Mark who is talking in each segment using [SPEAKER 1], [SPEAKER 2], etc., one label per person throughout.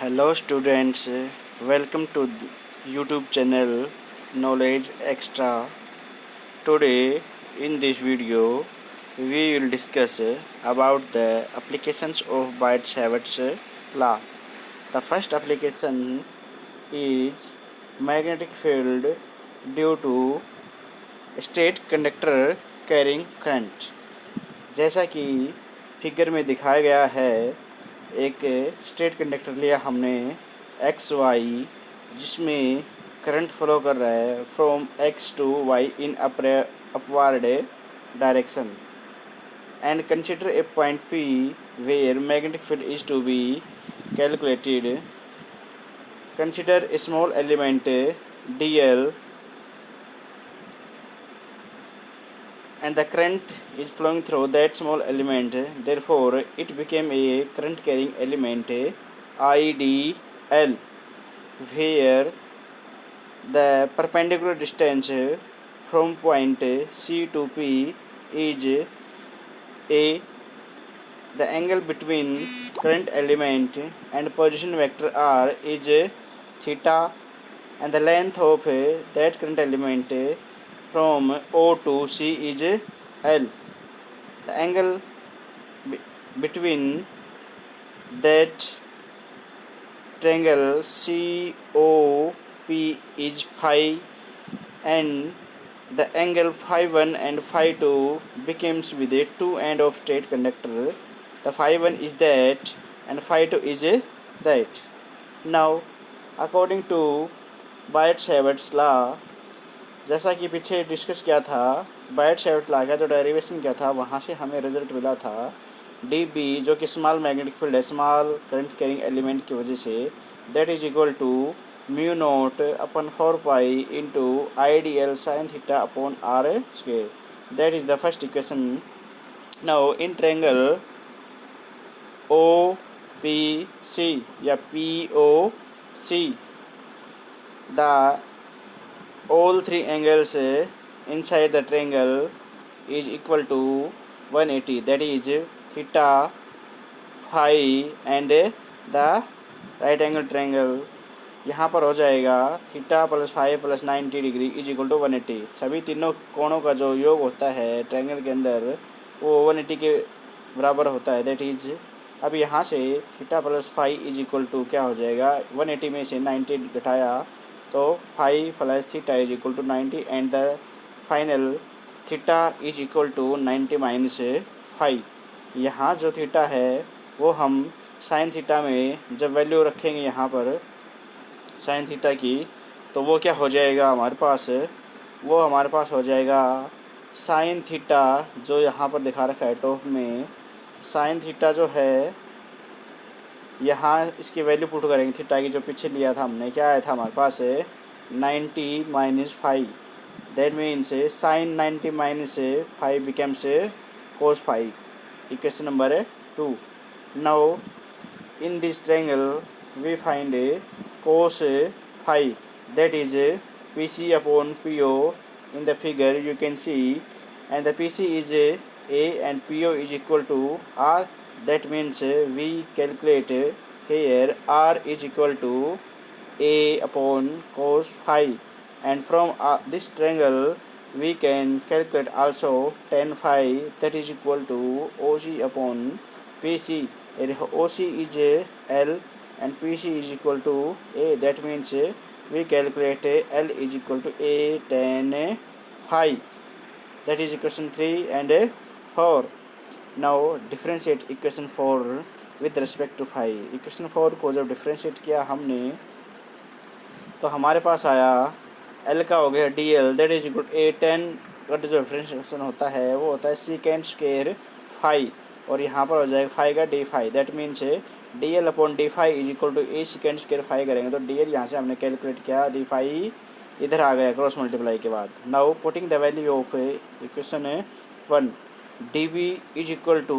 [SPEAKER 1] Hello students, welcome to YouTube channel Knowledge Extra. Today in this video we will discuss about the applications of Biot-Savart's law. The first application is magnetic field due to state conductor carrying current. जैसा कि figure में दिखाया गया है, एक straight conductor लिया हमने X Y, जिसमें करंट फ्लो कर रहा है from X to Y in upward direction, and consider a point P where magnetic field is to be calculated. Consider a small element dl and the current is flowing through that small element. Therefore it became a current carrying element IDL, where the perpendicular distance from point C to P is a. The angle between current element and position vector r is theta, and the length of that current element from O to C is L. The angle between that triangle COP is phi, and the angle phi 1 and phi 2 becomes with the two end of straight conductor. The phi 1 is that and phi 2 is that. Now according to Biot-Savart's law, जैसा कि पीछे discuss किया था, बायट-सावर्ट law का जो derivation किया था, वहाँ से हमें रिजल्ट मिला था डी बी, जो कि स्मॉल मैग्नेटिक फील्ड है स्मॉल करंट कैरिंग एलिमेंट की वजह से, that is equal to mu not upon 4 pi into I D L sine theta upon R square. That is the first equation. Now in triangle O P C या P O C, the all three angles inside the triangle is equal to 180, that is theta, phi and the right angle triangle. यहाँ पर हो जाएगा theta plus phi plus 90 degree is equal to 180. सभी तीनों कोणों का जो योग होता है ट्रायंगल के अंदर वो 180 के बराबर होता है. दैट इज, अब यहाँ से theta plus phi is equal to क्या हो जाएगा, 180 में से 90 घटाया तो phi plus theta is equal to 90, and the final theta is equal to 90 minus phi. यहाँ जो थीटा है वो हम साइन थीटा में जब वैल्यू रखेंगे यहाँ पर साइन थीटा की, तो वो क्या हो जाएगा हमारे पास, वो हमारे पास हो जाएगा साइन थीटा, जो यहाँ पर दिखा रखा है टॉप में. साइन थीटा जो है यहाँ इसकी वैल्यू पुट करेंगे थीटा की, जो पीछे लिया था हमने, क्या आया था हमारे पास 90 minus phi. That means sine 90 minus phi becomes cos phi. Equation number 2. Now in this triangle we find cos phi, that is P C upon P O. In the figure you can see, and the P C is A and P O is equal to R. That means we calculate here r is equal to a upon cos phi, and from this triangle we can calculate also tan phi, that is equal to OC upon PC. OC is L and PC is equal to A. That means we calculate L is equal to A tan phi. That is equation 3 and 4. Now differentiate equation 4 with respect to phi. Equation 4 को जब differentiate किया हमने तो हमारे पास आया L का हो गया DL, that is equal A ten का जो डिफ्रेंशिएशन होता है वो होता है सीकेंड स्क्वायर फाई, और यहाँ पर हो जाएगा फाई का d phi. That means DL upon d phi is equal to a second square phi करेंगे तो DL यहाँ से हमने कैलकुलेट किया, डी फाई इधर आ गया क्रॉस मल्टीप्लाई के बाद. Now putting the value of equation 1, d B is equal to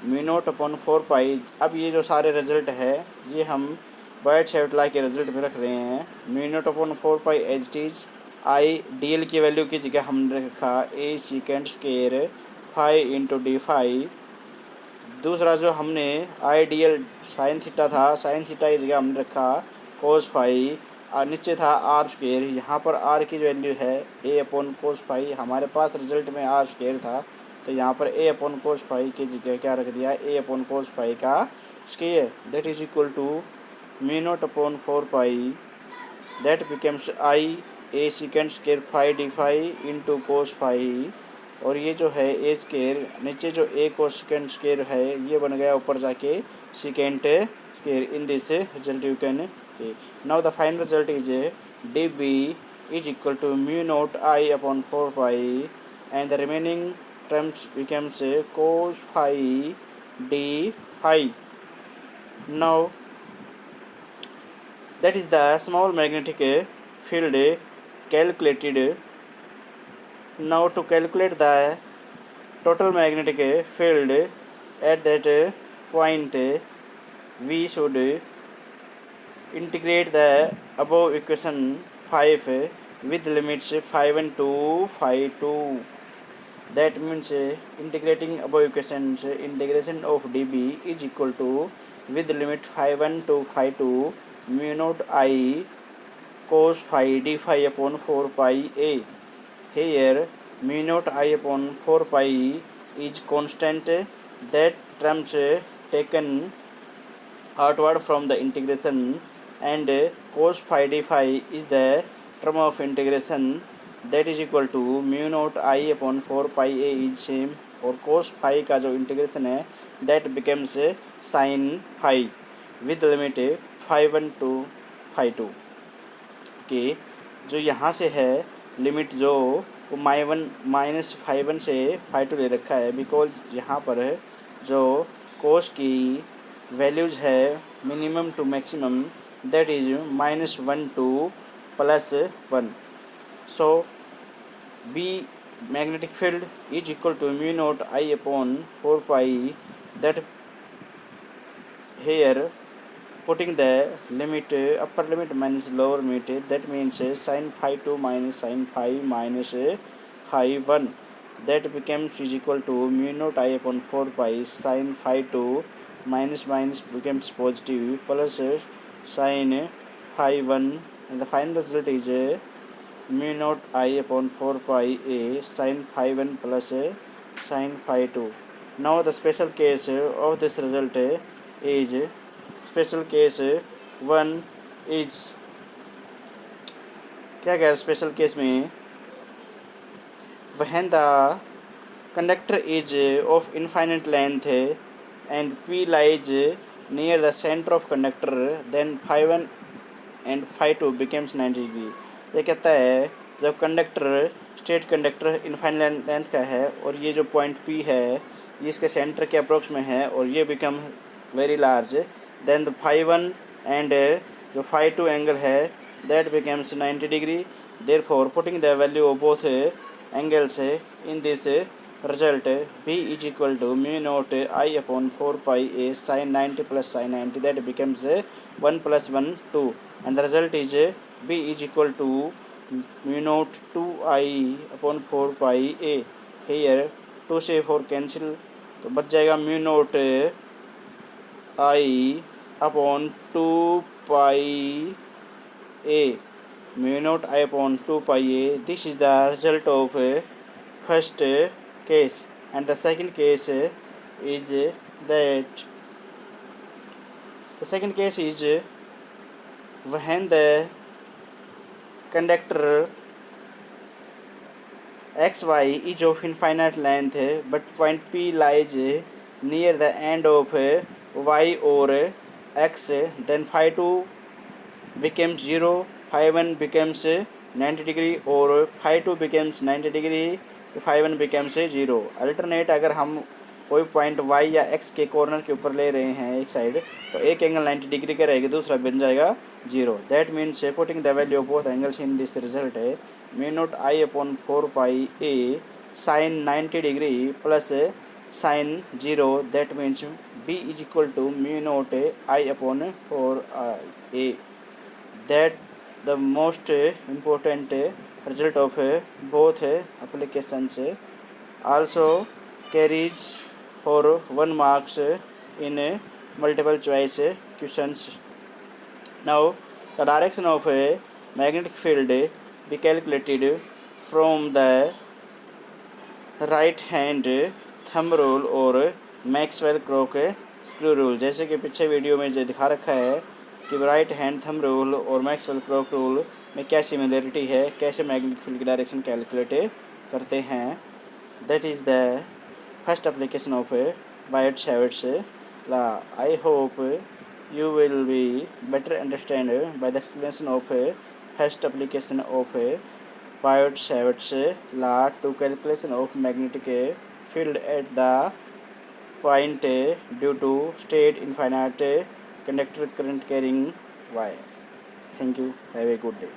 [SPEAKER 1] mu not upon 4 pi. अब ये जो सारे रिजल्ट है ये हम बायट-सावर्ट लॉ के रिजल्ट में रख रहे हैं. Mu not upon 4 pi as it is I D L की वैल्यू की जगह हमने रखा a second square phi into D phi दूसरा जो हमने आइडियल साइन थीटा था, साइन थीटा की जगह हमने रखा कोस फाई, और नीचे था आर स्क्वेयर। यहाँ पर आर की वैल्यू है ए अपॉन कोस फाई, हमारे पास रिजल्ट में आर स्क्वेयर था, तो यहाँ पर ए अपॉन कोस फाई की जगह क्या रख दिया, ए अपॉन कोस फाई का square, that is equal to mu not upon 4 pi, that becomes I a second square phi d phi into cos phi, और ये जो है ए स्क्वेयर, नीचे जो ए कोस सेकेंड स्क्वेयर है ये बन गया ऊपर जाके second square. In this result you can see. Now the final result is d B is equal to mu not I upon 4 pi, and the remaining terms becomes cos phi d phi. Now that is the small magnetic field calculated. Now to calculate the total magnetic field at that point, we should integrate the above equation 5 with limits phi 1 to phi 2. That means integrating above equations, integration of dB is equal to with limit phi 1 to phi 2 mu naught I cos phi d phi upon 4 pi a. Here mu naught I upon 4 pi is constant, that terms taken outward from the integration, and cos phi d phi is the term of integration, that is equal to mu naught I upon 4 pi a is same, और cos phi का जो integration है that becomes sine phi with limit phi 1 to phi 2 के। जो यहाँ से है limit जो माइनस phi 1 से phi 2 ले रखा है, बिकॉज यहाँ पर जो कोस की वैल्यूज है minimum to maximum, that is -1 to +1. So B magnetic field is equal to mu naught I upon 4 pi, that here putting the limit upper limit minus lower limit, that means sin phi 2 minus sin phi minus phi 1, that becomes is equal to mu naught I upon 4 pi sin phi 2 minus becomes positive plus sin phi 1, and the final result is mu naught I upon 4 pi a sin phi 1 plus sin phi 2. Now the special case of this result is special case 1 is क्या कह special case में, when the conductor is of infinite length and p lies near the center of conductor, then phi 1 and phi 2 becomes 90 degree. ये कहता है जब conductor state conductor infinite length का है और ये जो पॉइंट P है ये इसके सेंटर के अप्रोक्स में है और ये become very large, then the phi 1 and जो phi 2 एंगल है that becomes 90 degree. Therefore putting the value of both angles in this result B is equal to mu naught I upon 4 pi a sin 90 plus sin 90, that becomes 1 plus 1 2, and the result is B is equal to mu naught 2I upon 4 pi a. Here 2 से 4 cancel तो बच जाएगा mu naught I upon 2 pi a, mu naught I upon 2 pi a. This is the result of first case, and the second case is that the second case is when the conductor xy is of infinite length but point P lies near the end of y or x, then phi 2 becomes 0, phi 1 becomes 90 degree, or phi 2 becomes 90 degree, phi 1 becomes 0. Alternate अगर हम कोई point y या x के corner के ऊपर ले रहे हैं एक साइड, तो एक एंगल 90 डिग्री का रहेगा, दूसरा बन जाएगा 0. That means putting the value of both angles in this result है mu not I upon 4 pi A sine 90 degree plus sine 0, that means b is equal to mu not I upon 4 a. That the most important result of both applications also carries for 1 marks in multiple choice questions. Now, the direction of a magnetic field be calculated from the right hand thumb rule और Maxwell crook screw rule. जैसे कि पीछे video में जो दिखा रखा है कि राइट हैंड थंब रूल और मैक्सवेल क्रोक रूल में क्या सिमिलरिटी है, कैसे मैग्नेटिक फील्ड की डायरेक्शन कैलकुलेट करते हैं। That is the first application of Biot Savart's law. I hope you will be better understand by the explanation of first application of Biot-Savart's law to calculation of magnetic field at the point due to state infinite conductor current carrying wire. Thank you. Have a good day.